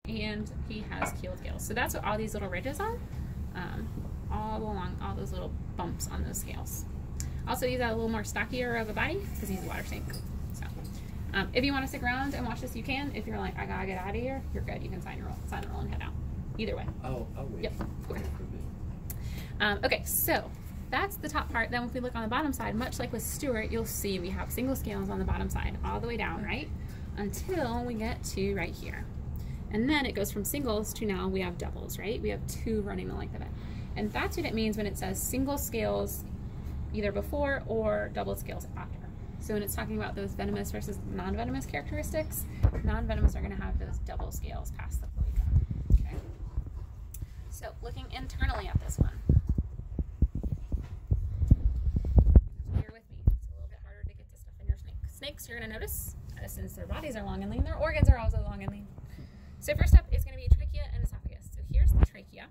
and he has keeled scales. So that's what all these little ridges are, all along all those little bumps on those scales. Also, he's a little more stockier of a body because he's a water snake. So, if you want to stick around and watch this, you can. If you're like, I gotta get out of here, you're good. You can sign the roll and head out. Either way. I'll wait. Yep. Okay. Okay, so that's the top part. Then if we look on the bottom side, much like with Stuart, you'll see we have single scales on the bottom side all the way down, right? Until we get to right here. And then it goes from singles to now we have doubles, right? We have 2 running the length of it. And that's what it means when it says single scales either before or double scales after. So when it's talking about those venomous versus non-venomous characteristics, non-venomous are going to have those double scales past the cloaca. Okay. So looking internally at this one. Bear with me. It's a little bit harder to get to stuff in your snake. Snakes, you're going to notice, since their bodies are long and lean, their organs are also long and lean. So first up is going to be trachea and esophagus. So here's the trachea.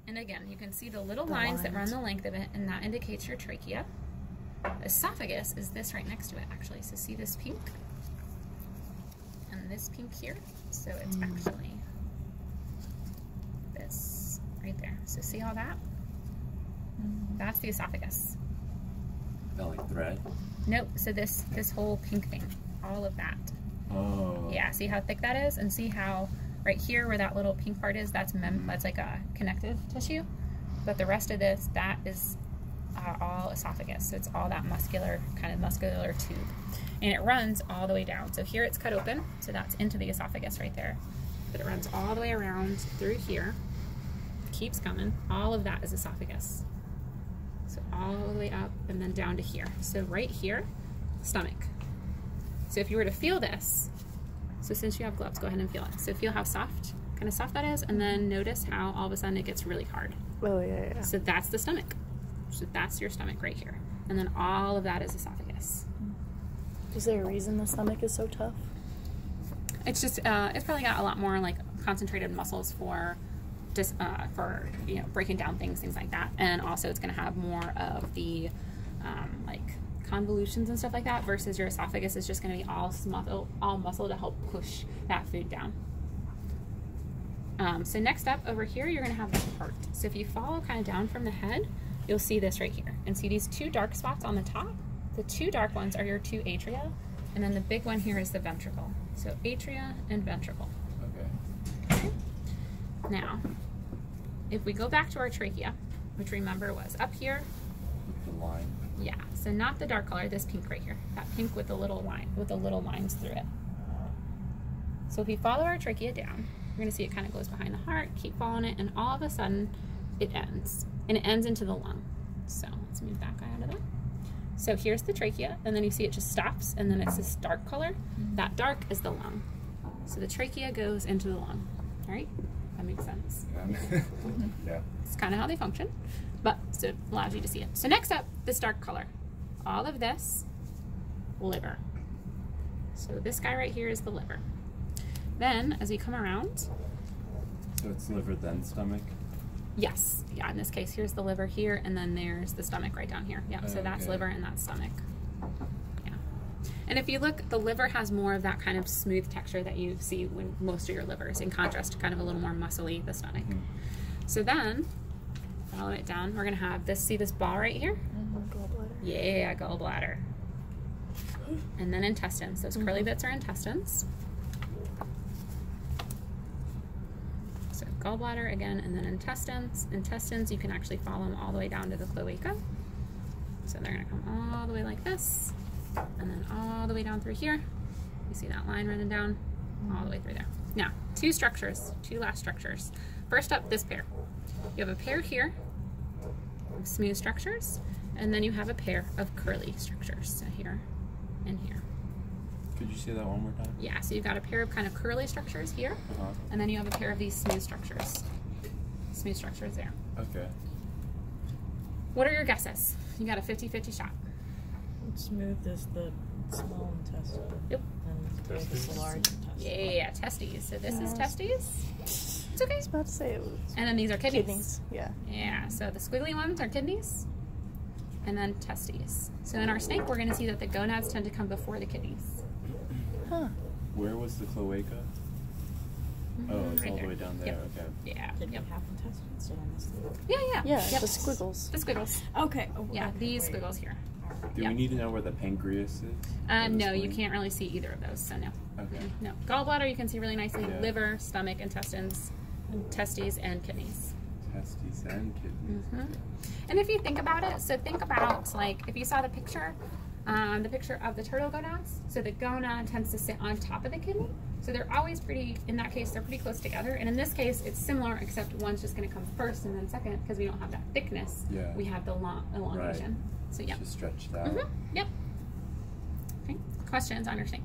And again, you can see the little lines that run the length of it, and that indicates your trachea. Esophagus is this right next to it, actually. So see this pink? And this pink here? So it's actually this right there. So see all that? That's the esophagus. Oh, like thread? Nope. So this whole pink thing, all of that. Oh. Yeah, see how thick that is? And see how right here where that little pink part is, that's like a connective tissue. But the rest of this, that is all esophagus. So it's all that muscular tube. And it runs all the way down. So here it's cut open, so that's into the esophagus right there. But it runs all the way around through here, keeps coming. All of that is esophagus. So all the way up and then down to here. So right here, stomach. So if you were to feel this, so since you have gloves, go ahead and feel it. So feel how kind of soft that is, and then notice how all of a sudden it gets really hard. Oh, yeah. So that's the stomach. So that's your stomach right here. And then all of that is esophagus. Is there a reason the stomach is so tough? It's just, it's probably got a lot more like concentrated muscles for just, you know, breaking down things like that. And also it's going to have more of the, like, convolutions and stuff like that, versus your esophagus is just going to be all muscle to help push that food down. So next up over here, you're going to have the heart. So if you follow kind of down from the head, you'll see this right here. And see these 2 dark spots on the top? The 2 dark ones are your 2 atria, and then the big one here is the ventricle. So atria and ventricle. Okay. Now, if we go back to our trachea, which remember was up here. The line. Yeah, so not the dark color, this pink right here. That pink with the little line, with the little lines through it. So if we follow our trachea down, you're gonna see it kind of goes behind the heart, keep following it, and all of a sudden it ends. And it ends into the lung. So let's move that guy out of there. So here's the trachea, and then you see it just stops, and then it's this dark color. That dark is the lung. So the trachea goes into the lung, all right? That makes sense. Yeah. It's kind of how they function, but so it allows you to see it. So next up, this dark color. All of this, liver. So this guy right here is the liver. Then, as we come around. So it's liver, then stomach? Yes. Yeah, in this case, here's the liver here, and then there's the stomach right down here. Yeah, so that's liver and that's stomach. Yeah. And if you look, the liver has more of that kind of smooth texture that you see when most of your livers, in contrast to kind of a little more muscly, the stomach. So then, follow it down, we're going to have this, see this ball right here? Gallbladder. Yeah, gallbladder. And then intestines. Those curly bits are intestines. So gallbladder again, and then intestines. Intestines, you can actually follow them all the way down to the cloaca. So they're going to come all the way like this, and then all the way down through here. You see that line running down all the way through there. Now, 2 structures, 2 last structures. First up, this pair. You have a pair here of smooth structures, and then you have a pair of curly structures. So here and here. Could you say that one more time? Yeah, so you've got a pair of kind of curly structures here, and then you have a pair of these smooth structures. Smooth structures there. Okay. What are your guesses? You got a 50-50 shot. Smooth is the small intestine. Yep. And big is the large intestine. Yeah, testes. So this is testes. It's okay. I was about to say it was. And then these are kidneys. Kidneys, yeah. Yeah, so the squiggly ones are kidneys, and then testes. So in our snake, we're going to see that the gonads tend to come before the kidneys. Huh. Where was the cloaca? Oh, it's right all there. the way down there. Yep. Okay. Yeah. Did Yep. we have intestines? Did I miss that? Yeah. Yeah, Yep. the squiggles. The squiggles. Okay. Oh, Yeah, okay, these wait. squiggles here. Do Yep. we need to know where the pancreas is? Or the No, you spleen? can't really see either of those, so no. Okay. No. Gallbladder you can see really nicely. Yeah. Liver, stomach, intestines, testes, and kidneys. Testes and kidneys. And if you think about it, so think about, like, if you saw the picture of the turtle gonads, so the gonad tends to sit on top of the kidney. So they're always pretty, in that case, they're pretty close together. And in this case, it's similar, except one's just going to come first and then second, because we don't have that thickness. Yeah. We have the elongation. Right. So, yeah. Just stretched out. Yep. Okay. Questions on your sink?